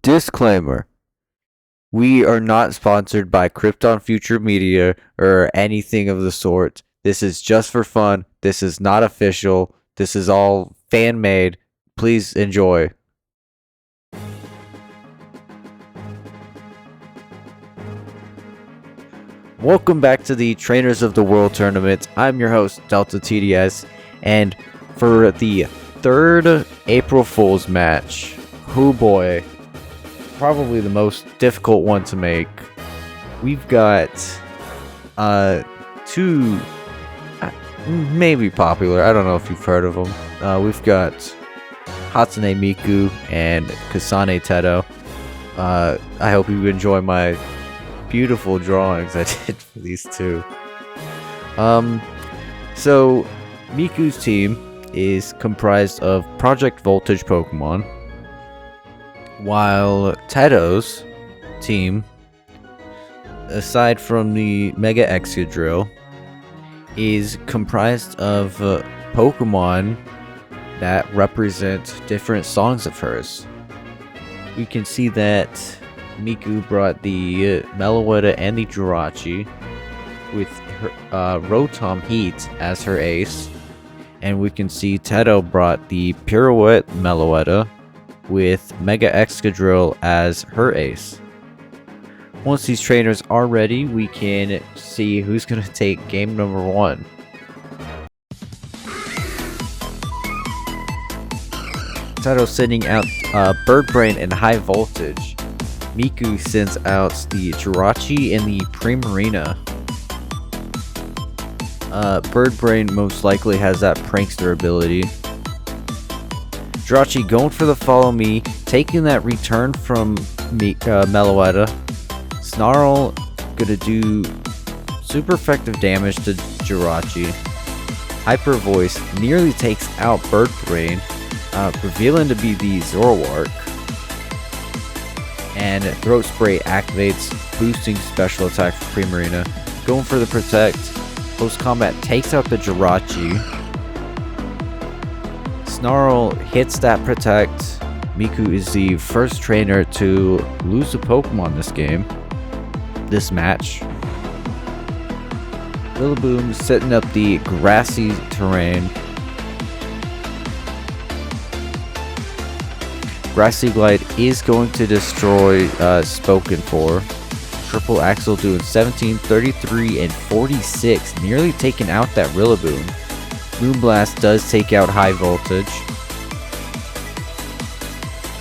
Disclaimer. We are not sponsored by Krypton Future Media or anything of the sort. This is just for fun. This is not official. This is all fan-made. Please enjoy. Welcome back to the Trainers of the World Tournament. I'm your host, DeltaTDS, and for the third April Fool's match, oh boy, probably the most difficult one to make. We've got two maybe popular, I don't know if you've heard of them. We've got Hatsune Miku and Kasane Teto. I hope you enjoy my beautiful drawings I did for these two. So Miku's team is comprised of Project Voltage Pokemon, while Teto's team, aside from the Mega Excadrill, is comprised of Pokemon that represent different songs of hers. We can see that Miku brought the Meloetta and the Jirachi, with her, Rotom Heat as her ace, and we can see Teto brought the Pirouette Meloetta with Mega Excadrill as her ace. Once these trainers are ready, we can see who's going to take game number 1. Teto sending out Bird Brain and High Voltage. Miku sends out the Jirachi and the Primarina. Bird Brain most likely has that Prankster ability. Jirachi going for the Follow Me, taking that return from Meloetta. Snarl gonna do super effective damage to Jirachi. Hyper Voice nearly takes out Bird Brain, revealing to be the Zoroark. And Throat Spray activates, boosting special attack for Primarina. Going for the Protect. Post combat takes out the Jirachi. Snarl hits that Protect. Miku is the first trainer to lose a Pokemon this match. Rillaboom setting up the grassy terrain. Grassy Glide is going to destroy Spoken For. Triple Axle doing 17, 33, and 46, nearly taking out that Rillaboom. Moonblast does take out High Voltage.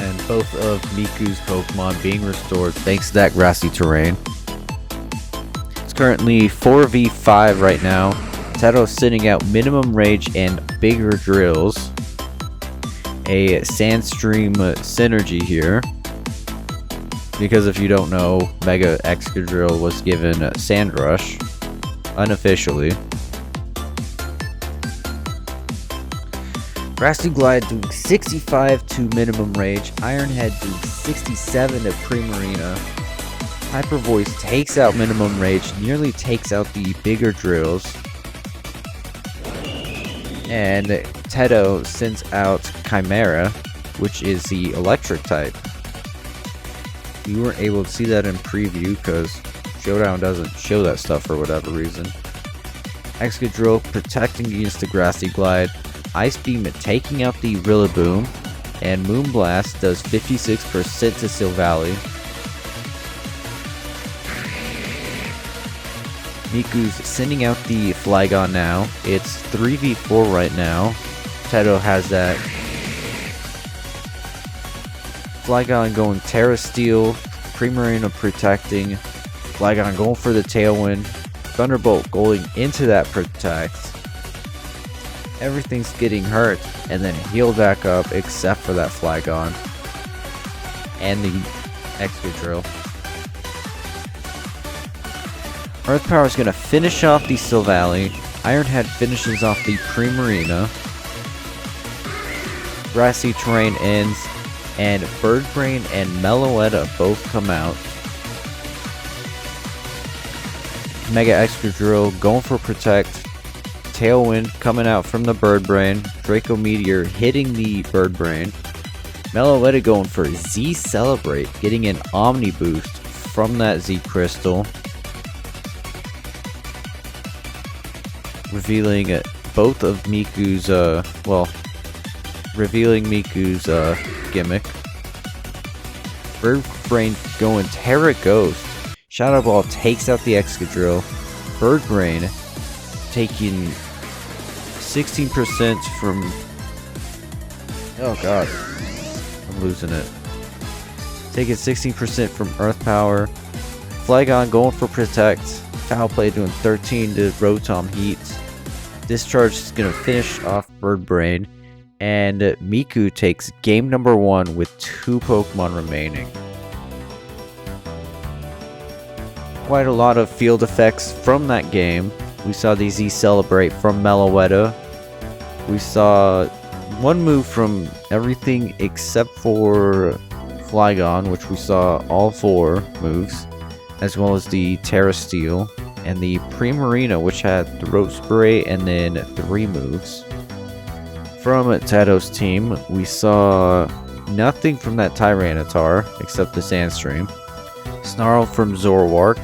And both of Miku's Pokemon being restored thanks to that grassy terrain. It's currently 4v5 right now. Teto sending out Minimum Rage and Bigger Drills. A Sandstream synergy here. Because if you don't know, Mega Excadrill was given Sand Rush, unofficially. Grassy Glide doing 65 to Minimum Rage, Iron Head doing 67 to Primarina. Hyper Voice takes out Minimum Rage, nearly takes out the Bigger Drills. And Teto sends out Chimera, which is the Electric type. You weren't able to see that in preview because Showdown doesn't show that stuff for whatever reason. Excadrill protecting against the Grassy Glide. Ice Beam taking out the Rillaboom. And Moonblast does 56% to Silvally. Miku's sending out the Flygon now. It's 3v4 right now. Teto has that. Flygon going Terra Steel, Primarina protecting, Flygon going for the Tailwind, Thunderbolt going into that Protect. Everything's getting hurt, and then heal back up except for that Flygon and the Excadrill. Earth Power is going to finish off the Silvally. Iron Head finishes off the Primarina. Grassy Terrain ends. And Bird Brain and Meloetta both come out. Mega Excadrill going for Protect. Tailwind coming out from the Bird Brain. Draco Meteor hitting the Bird Brain. Meloetta going for Z Celebrate, getting an Omni boost from that Z Crystal. Revealing both of Miku's, revealing Miku's gimmick. Bird Brain going Terra Ghost. Shadow Ball takes out the Excadrill. Bird Brain taking 16% from... Oh god. I'm losing it. Taking 16% from Earth Power. Flygon going for Protect. Foul Play doing 13 to Rotom Heat. Discharge is going to finish off Bird Brain. And Miku takes game number 1 with 2 Pokemon remaining. Quite a lot of field effects from that game. We saw the Z Celebrate from Meloetta. We saw one move from everything except for Flygon, which we saw all 4 moves, as well as the Terra Steel, and the Primarina, which had Throat Spray and then 3 moves. From Teto's team, we saw nothing from that Tyranitar except the Sandstream, Snarl from Zoroark,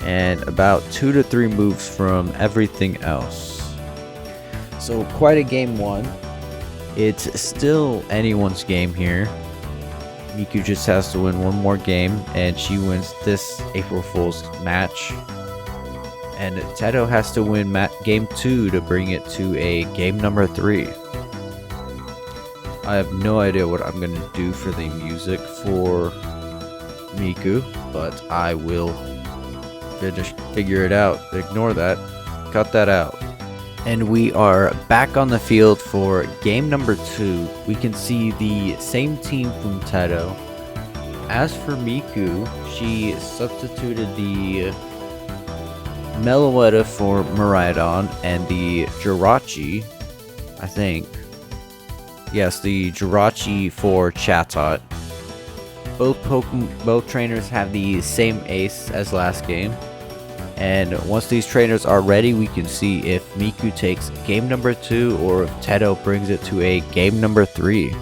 and about 2 to 3 moves from everything else. So quite a game 1. It's still anyone's game here. Miku just has to win one more game and she wins this April Fool's match. And Teto has to win game 2 to bring it to a game number 3. I have no idea what I'm gonna do for the music for Miku, but I will just figure it out. Ignore that. Cut that out. And we are back on the field for game number 2. We can see the same team from Teto. As for Miku, she substituted the Meloetta for Miraidon and the Jirachi, I think. Yes, the Jirachi for Chatot. Both trainers have the same ace as last game. And once these trainers are ready, we can see if Miku takes game number 2 or if Teto brings it to a game number 3.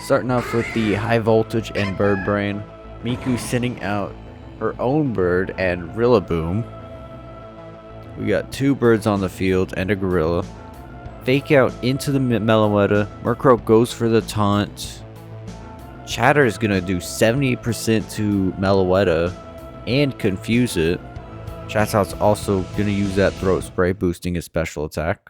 Starting off with the High Voltage and Bird Brain. Miku sending out her own bird and Rillaboom. We got 2 birds on the field and a gorilla. Fake out into the Meloetta. Murkrow goes for the taunt. Chatter is going to do 70% to Meloetta and confuse it. Chatot's also going to use that Throat Spray, boosting his special attack.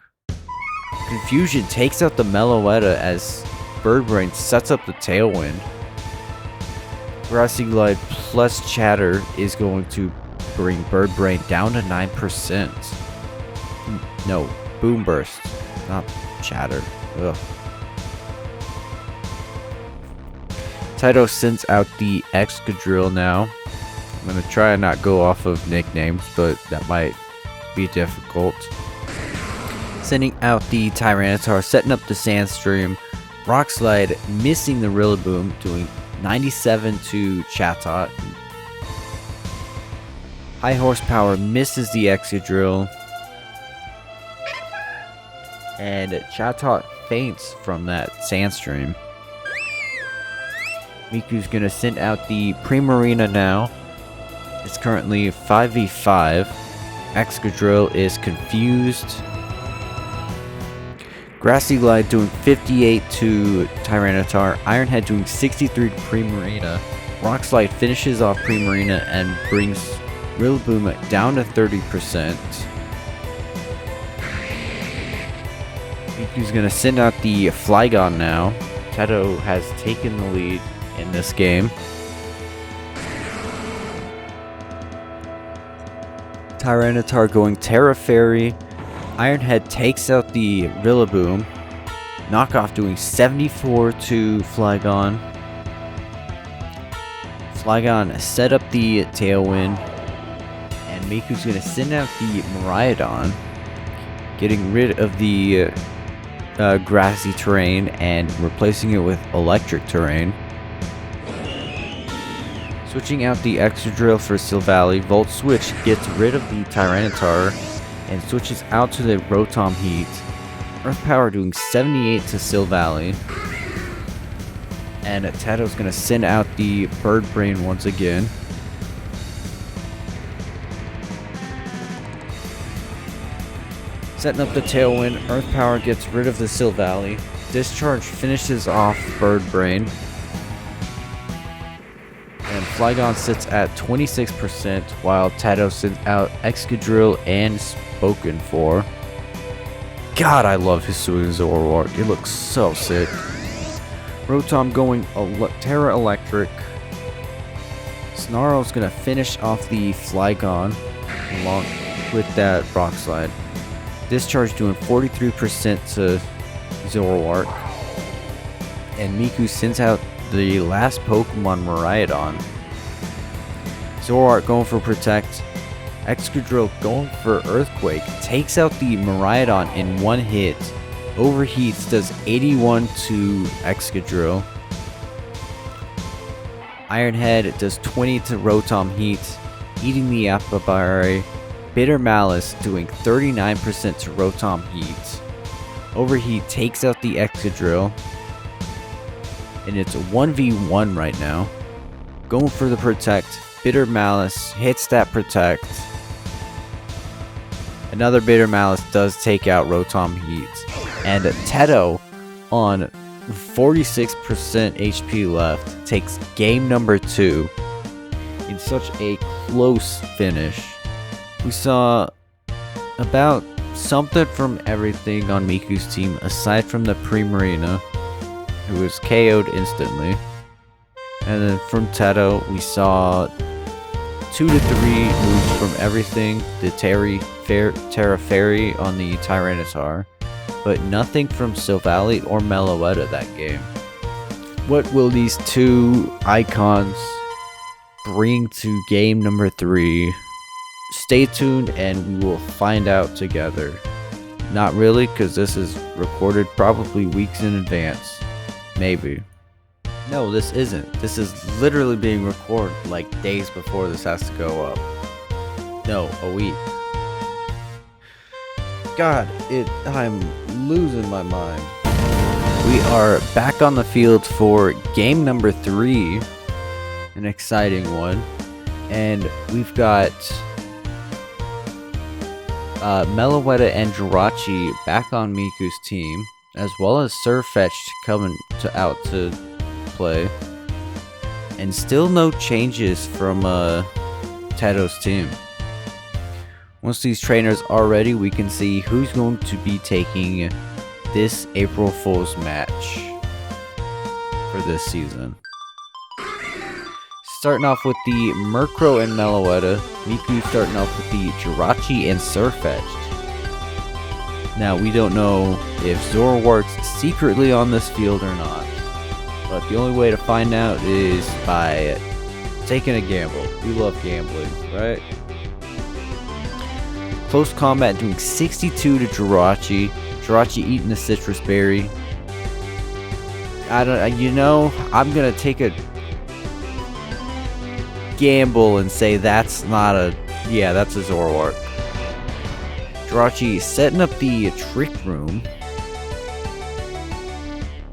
Confusion takes out the Meloetta as Bird Brain sets up the Tailwind. Grassy Glide plus Chatter is going to bring Bird Brain down to 9%. No, Boom Burst, not Chatter. Ugh. Teto sends out the Excadrill now. I'm going to try and not go off of nicknames, but that might be difficult. Sending out the Tyranitar, setting up the Sandstream. Rock Slide missing the Rillaboom, doing 97 to Chatot. High Horsepower misses the Excadrill. And Chatot faints from that Sandstream. Miku's going to send out the Primarina now. It's currently 5v5. Excadrill is confused. Grassy Glide doing 58 to Tyranitar. Ironhead doing 63 to Primarina. Rock Slide finishes off Primarina and brings Rillaboom down to 30%. Miku's going to send out the Flygon now. Teto has taken the lead in this game. Tyranitar going Terra Fairy. Ironhead takes out the Rillaboom. Knockoff doing 74 to Flygon. Flygon set up the Tailwind. And Miku's going to send out the Miraidon, getting rid of the grassy terrain and replacing it with electric terrain. Switching out the Excadrill for Silvally, Volt Switch gets rid of the Tyranitar and switches out to the Rotom Heat. Earth Power doing 78 to Sil Valley. And Teto's gonna send out the Bird Brain once again. Setting up the Tailwind, Earth Power gets rid of the Sil Valley. Discharge finishes off Bird Brain. And Flygon sits at 26% while Teto sends out Excadrill and Spoken For. God, I love Hatsune Zoroark. It looks so sick. Rotom going Terra Electric. Snarl's gonna finish off the Flygon along with that Rock Slide. Discharge doing 43% to Zoroark. And Miku sends out the last Pokemon, Miraidon. Zoroark going for Protect. Excadrill going for Earthquake. Takes out the Miraidon in one hit. Overheats, does 81 to Excadrill. Iron Head does 20 to Rotom Heat, eating the Apabari. Bitter Malice doing 39% to Rotom Heat. Overheat takes out the Excadrill. And it's a 1v1 right now. Going for the Protect. Bitter Malice hits that Protect. Another Bitter Malice does take out Rotom Heat. And Teto, on 46% HP left, takes game number 2 in such a close finish. We saw about something from everything on Miku's team aside from the Primarina, who was KO'd instantly. And then from Teto, we saw 2 to 3 moves from everything. The Terra Fairy on the Tyranitar, but nothing from Sil Valley or Meloetta that game. What will these two icons bring to game number 3? Stay tuned and we will find out together. Not really, because this is recorded probably weeks in advance. Maybe. No, this isn't. This is literally being recorded like days before this has to go up. No, a week. God, I'm losing my mind. We are back on the field for game number 3. An exciting one. And we've got Meloetta and Jirachi back on Miku's team, as well as Surfetch'd coming out to play. And still no changes from Teto's team. Once these trainers are ready, we can see who's going to be taking this April Fool's match for this season. Starting off with the Murkrow and Meloetta. Miku starting off with the Jirachi and Surfetch'd. Now, we don't know if Zoroark's secretly on this field or not, but the only way to find out is by taking a gamble. We love gambling, right? Close combat doing 62 to Jirachi. Jirachi eating the Citrus Berry. I'm gonna take a gamble and say that's not a... Yeah, that's a Zoroark. Jirachi setting up the Trick Room.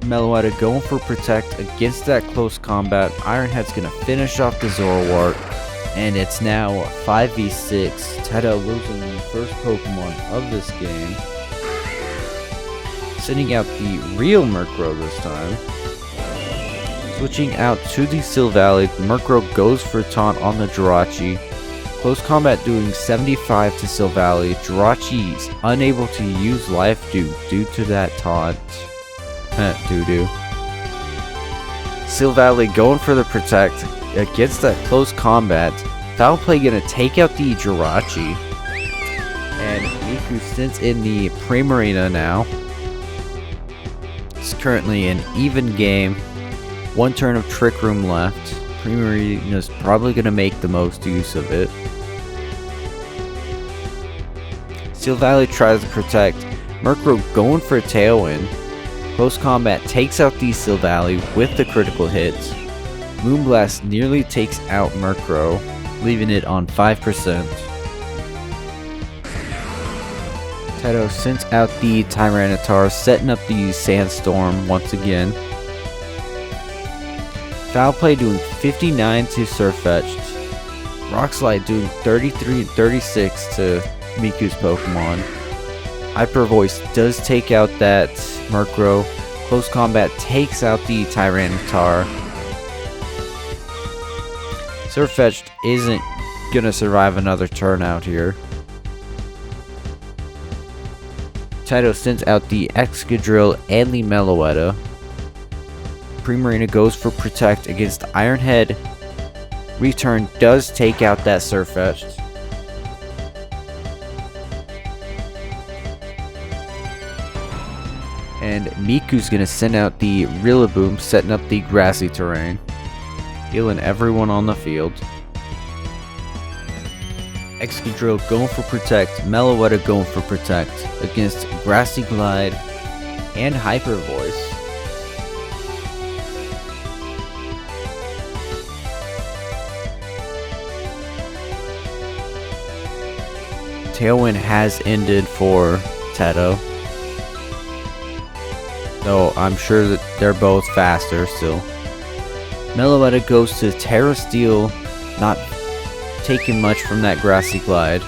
Meloetta going for Protect against that close combat. Ironhead's gonna finish off the Zoroark. And it's now 5v6. Teto losing the first Pokemon of this game. Sending out the real Murkrow this time. Switching out to the Sil Valley, Murkrow goes for Taunt on the Jirachi. Close combat doing 75 to Sil Valley. Jirachi's unable to use Life Dew due to that taunt. Doo-doo. Sil Valley going for the Protect against that close combat. Foul Play gonna take out the Jirachi. And Miku sends in the Primarina now. It's currently an even game. One turn of Trick Room left. Primarina's probably going to make the most use of it. Sil Valley tries to Protect. Murkrow going for a Tailwind. Close combat takes out the Sil Valley with the critical hits. Moonblast nearly takes out Murkrow, leaving it on 5%. Teto sends out the Tyranitar, setting up the Sandstorm once again. Foul Play doing 59 to Surfetched. Rock Slide doing 33 and 36 to Miku's Pokemon. Hyper Voice does take out that Murkrow. Close Combat takes out the Tyranitar. Surfetched isn't gonna survive another turn out here. Teto sends out the Excadrill and the Meloetta. Primarina goes for Protect against Iron Head. Return does take out that Surfetched. And Miku's gonna send out the Rillaboom, setting up the grassy terrain, healing everyone on the field. Excadrill going for Protect, Meloetta going for Protect against Grassy Glide and Hyper Voice. Tailwind has ended for Teto, though I'm sure that they're both faster still. Meloetta goes to Terra Steel, not taking much from that Grassy Glide.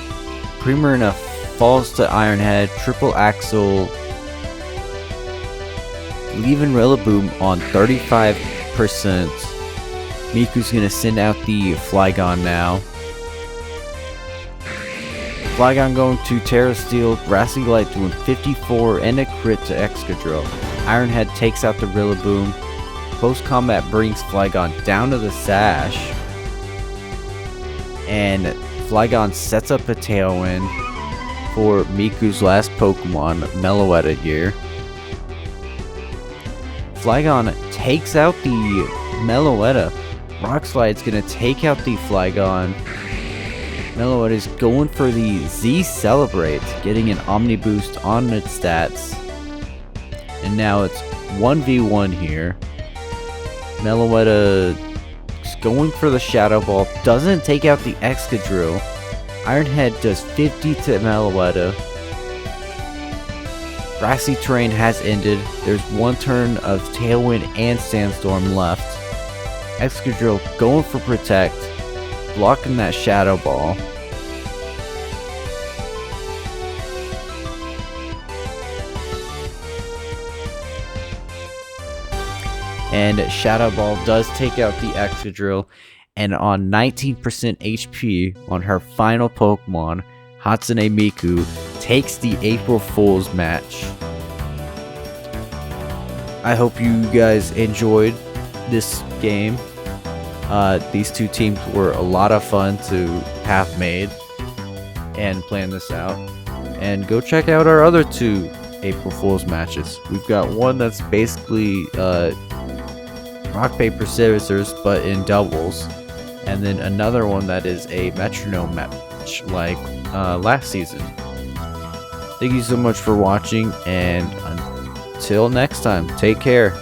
Primarina falls to Iron Head, Triple Axle, leaving Rillaboom on 35%. Miku's gonna send out the Flygon now. Flygon going to Terra Steel, Grassy Glide doing 54 and a crit to Excadrill. Iron Head takes out the Rillaboom. Close Combat brings Flygon down to the Sash. And Flygon sets up a Tailwind for Miku's last Pokemon, Meloetta here. Flygon takes out the Meloetta. Rock Slide's gonna take out the Flygon. Meloetta is going for the Z Celebrate, getting an Omni Boost on its stats. And now it's 1v1 here. Meloetta going for the Shadow Ball, doesn't take out the Excadrill. Iron Head does 50 to Meloetta. Grassy Terrain has ended. There's one turn of Tailwind and Sandstorm left. Excadrill going for Protect, blocking that Shadow Ball. And Shadow Ball does take out the Excadrill, and on 19% HP on her final Pokemon, Hatsune Miku takes the April Fool's match. I hope you guys enjoyed this game. These two teams were a lot of fun to have made and plan this out. And go check out our other two April Fool's matches. We've got one that's basically rock, paper, scissors, but in doubles. And then another one that is a metronome match like last season. Thank you so much for watching, and until next time, take care.